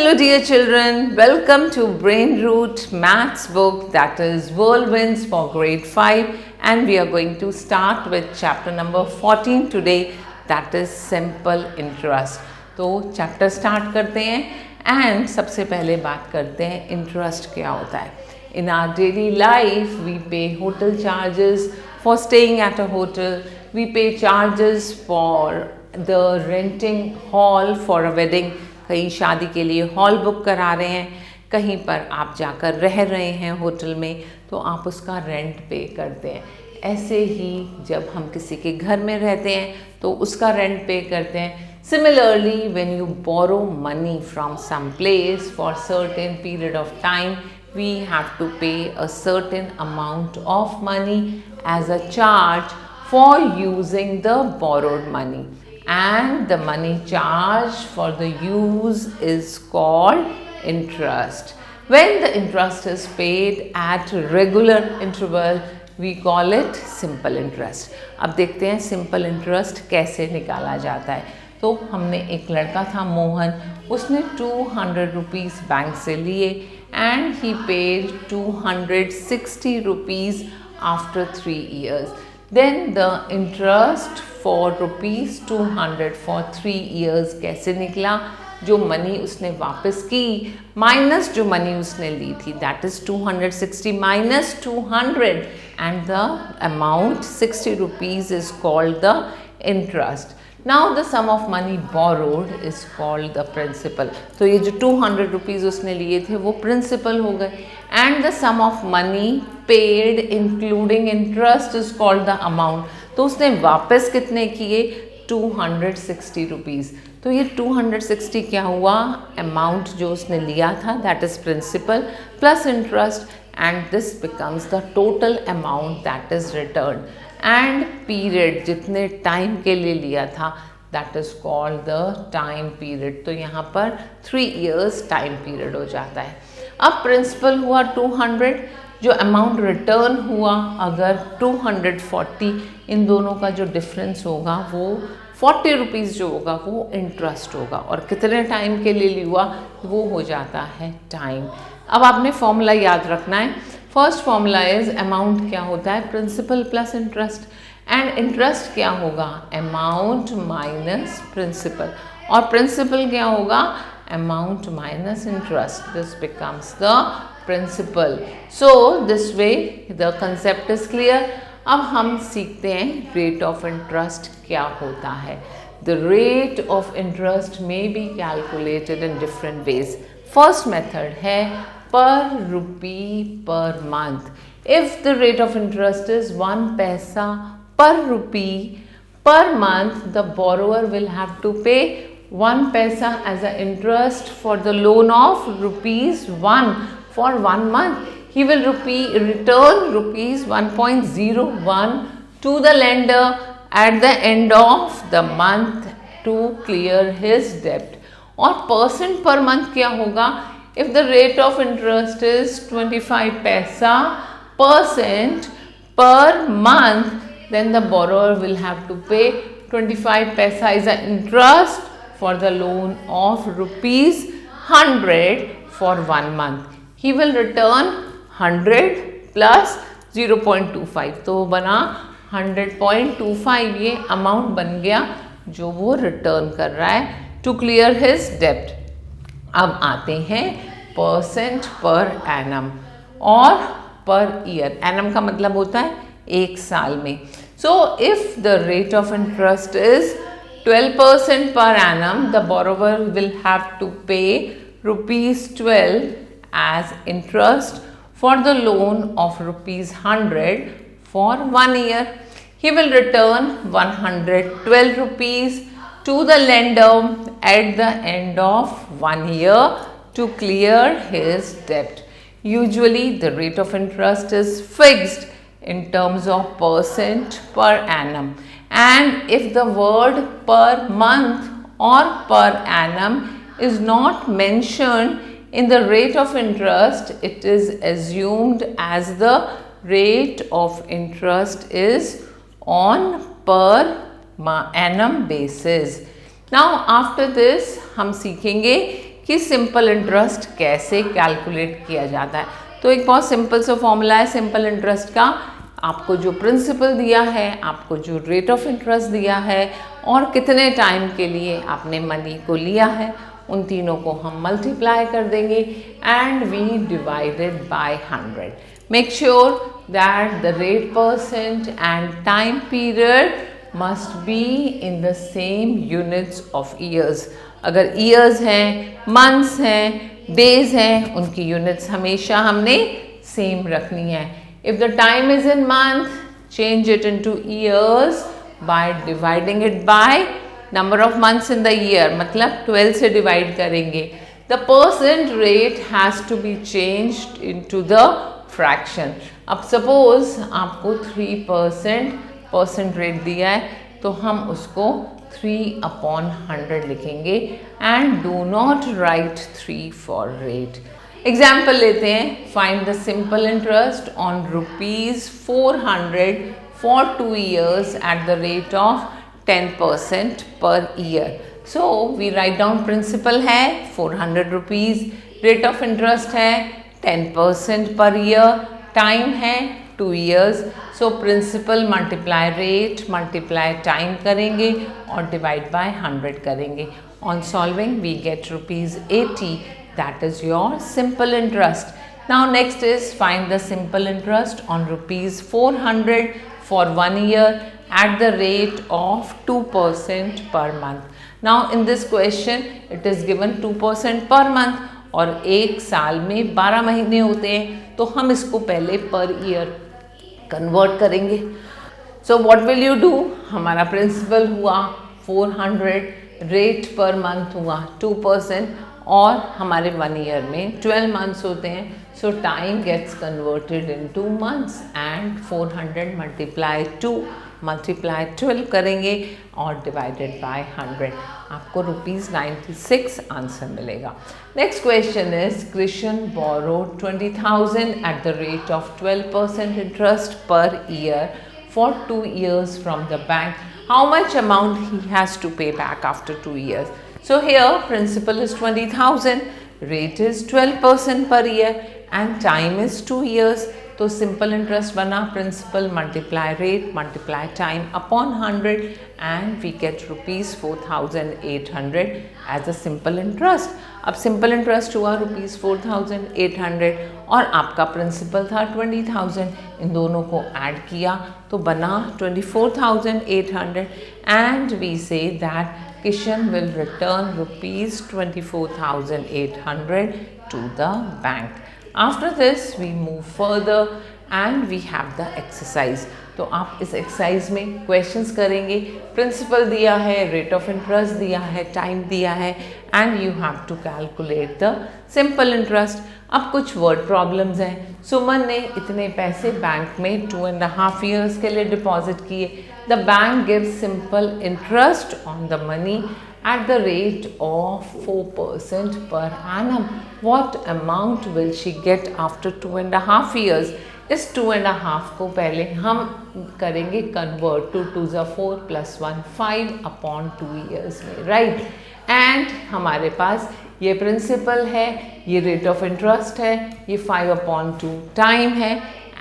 Hello dear children, welcome to Brain Root Maths book, that is Whirlwinds for grade 5, and we are going to start with chapter number 14 today, that is Simple Interest. तो chapter start करते हैं and सबसे पहले बात करते हैं interest क्या होता है. In our daily life we pay hotel charges for staying at a hotel, we pay charges for the renting hall for a wedding. कहीं शादी के लिए हॉल बुक करा रहे हैं, कहीं पर आप जाकर रह रहे हैं होटल में, तो आप उसका रेंट पे करते हैं. ऐसे ही जब हम किसी के घर में रहते हैं तो उसका रेंट पे करते हैं. Similarly, when you borrow money from some place for certain period of time, we have to pay a certain amount of money as a charge for using the borrowed money. And the money charged for the use is called interest. When the interest is paid at regular interval, we call it simple interest. अब देखते हैं simple interest कैसे निकाला जाता है. तो हमने एक लड़का था मोहन, उसने 200 रुपीज़ बैंक से लिए and he paid 260 rupees after 3 years. Then the interest for rupees 200 for 3 years कैसे निकला? जो मनी उसने वापस की माइनस जो मनी उसने ली थी, that is 260 minus 200, and the amount 60 rupees is called the interest. Now the sum of money borrowed is called the principal. तो ये जो 200 rupees उसने लिए थे वो principal हो गए, and the sum of money paid including interest is called the amount. तो उसने वापस कितने किए? 260 rupees. तो ये 260 क्या हुआ? अमाउंट जो उसने लिया था, that is principal plus interest, and this becomes the total amount that is returned. And period जितने टाइम के लिए लिया था, that is called the time period. तो यहाँ पर 3 years टाइम पीरियड हो जाता है. अब प्रिंसिपल हुआ 200, जो अमाउंट रिटर्न हुआ, अगर 240, इन दोनों का जो डिफरेंस होगा वो 40 रुपीज़ जो होगा वो इंटरेस्ट होगा, और कितने टाइम के लिए लिया वो हो जाता है टाइम. अब आपने फॉर्मूला याद रखना है. फर्स्ट फॉर्मूला इज अमाउंट क्या होता है? Principal plus interest, and interest क्या होगा? अमाउंट माइनस प्रिंसिपल, और प्रिंसिपल क्या होगा? Amount minus interest. This becomes the principal. So this way the concept is clear. अब हम सीखते हैं रेट ऑफ इंटरेस्ट क्या होता है. The rate of interest may be calculated in different ways. First method है per rupee per month. If the rate of interest is 1 paisa पर रुपी per month, the borrower will have to pay 1 paisa as an interest for the loan of rupees 1 for 1 month. He will return rupees 1.01 to the lender at the end of the month to clear his debt. और percent per month क्या होगा? If the rate of interest is 25 paisa percent per month, then the borrower will have to pay 25 paisa as an interest for the loan of rupees 100 for 1 month. He will return 100 plus 0.25, तो बना 100.25. ये amount बन गया जो वो return कर रहा है टू क्लियर हिज डेब्ट. अब आते हैं परसेंट पर एनम और पर ईयर. एनम का मतलब होता है एक साल में. So if the rate of interest is 12% per annum, the borrower will have to pay rupees 12 as interest for the loan of rupees 100 for 1 year. He will return 112 rupees to the lender at the end of 1 year to clear his debt. Usually the rate of interest is fixed in terms of percent per annum, and if the word per month or per annum is not mentioned in the rate of interest, it is assumed as the rate of interest is on per annum basis. Now after this हम सीखेंगे कि simple interest कैसे calculate किया जाता है। तो एक बहुत सिंपल सा फॉर्मूला है सिंपल इंटरेस्ट का। आपको जो प्रिंसिपल दिया है, आपको जो रेट ऑफ इंटरेस्ट दिया है और कितने टाइम के लिए आपने मनी को लिया है, उन तीनों को हम मल्टीप्लाई कर देंगे and we divided by 100. Make sure that the rate percent and time period must be in the same units of years. अगर ईयर्स हैं, मंथ्स हैं, डेज हैं, उनकी यूनिट्स हमेशा हमने सेम रखनी है. If the time is in month, change it into years by dividing it by number of months in the year. मतलब 12 से divide करेंगे. The percent rate has to be changed into the fraction. अब suppose आपको 3% rate दिया है, तो हम उसको 3/100 लिखेंगे and do not write 3 for rate. Example लेते हैं. Find the simple interest on ₹400 for 2 years at the rate of 10% पर year. So we write down principal है ₹400, रेट ऑफ इंटरेस्ट है 10% पर ईयर, टाइम है 2 years. So principal multiply rate multiply time करेंगे और divide by 100 करेंगे. On solving we get ₹80. That is your simple interest. Now next is find the simple interest on ₹400 for 1 year at the rate of 2% per month. Now in this question it is given 2% per month और एक साल में 12 महीने होते हैं, तो हम इसको पहले पर ईयर कन्वर्ट करेंगे. So what will you do? हमारा प्रिंसिपल हुआ 400, रेट पर मंथ हुआ 2% और हमारे 1 year में 12 months होते हैं. So time gets converted into months and 400 multiply 2 multiply 12 करेंगे और डिवाइडेड बाय 100. आपको ₹96 आंसर मिलेगा. Next question is Krishna borrowed 20,000 eight the rate of 12% interest per year for 2 years from the bank. How much amount he has to pay back after 2 years? So here principal is 20,000, rate is 12% per year and time is 2 years. तो simple interest बना principal multiply rate multiply time upon 100 and we get ₹4,800 as a simple interest. अब simple interest हुआ ₹4,800 और आपका principal था 20,000. इन दोनों को add किया तो बना 24,800 and we say that Kishan will return ₹24,800 to the bank. After this we move further and we have the exercise. तो आप इस एक्सरसाइज में क्वेश्चंस करेंगे. प्रिंसिपल दिया है, रेट ऑफ इंटरेस्ट दिया है, टाइम दिया है and you have to calculate the simple interest. अब कुछ वर्ड प्रॉब्लम्स हैं. सुमन ने इतने पैसे बैंक में 2.5 years के लिए डिपॉजिट किए. The bank gives simple interest on the money at the rate of 4% per annum. What amount will she get after 2.5 years? इस 2.5 को पहले हम करेंगे कन्वर्ट टू 2 4 + 1 5/2 years में, राइट. एंड हमारे पास ये प्रिंसिपल है, ये रेट ऑफ इंटरेस्ट है, ये 5/2 टाइम है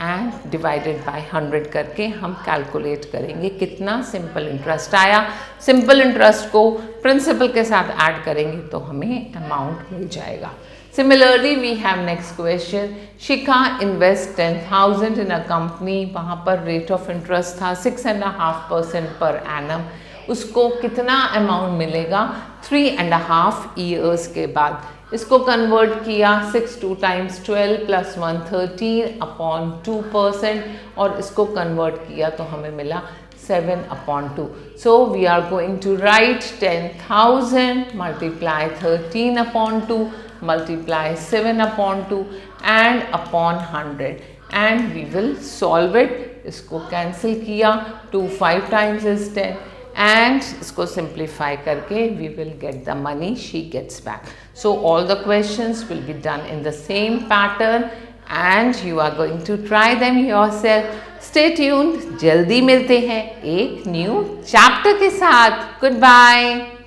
एंड डिवाइडेड बाय 100 करके हम कैलकुलेट करेंगे कितना सिंपल इंटरेस्ट आया. सिंपल इंटरेस्ट को प्रिंसिपल के साथ ऐड करेंगे तो हमें अमाउंट मिल जाएगा. Similarly, we have next question. Shikha invest 10,000 in a company. वहाँ पर रेट ऑफ इंटरेस्ट था 6.5% per annum. उसको कितना अमाउंट मिलेगा 3.5 years के बाद. इसको कन्वर्ट किया 62 × 12 + 1 13/2% और इसको कन्वर्ट किया तो हमें मिला 7/2. So we are going to write 10,000 multiply 13/2 multiply 7/2 and upon 100 and we will solve it. इसको कैंसिल किया 2 5 times is 10 and इसको simplify करके we will get the money she gets back. So all the questions will be done in the same pattern and you are going to try them yourself. Stay tuned. जल्दी मिलते हैं एक new chapter के साथ. Goodbye.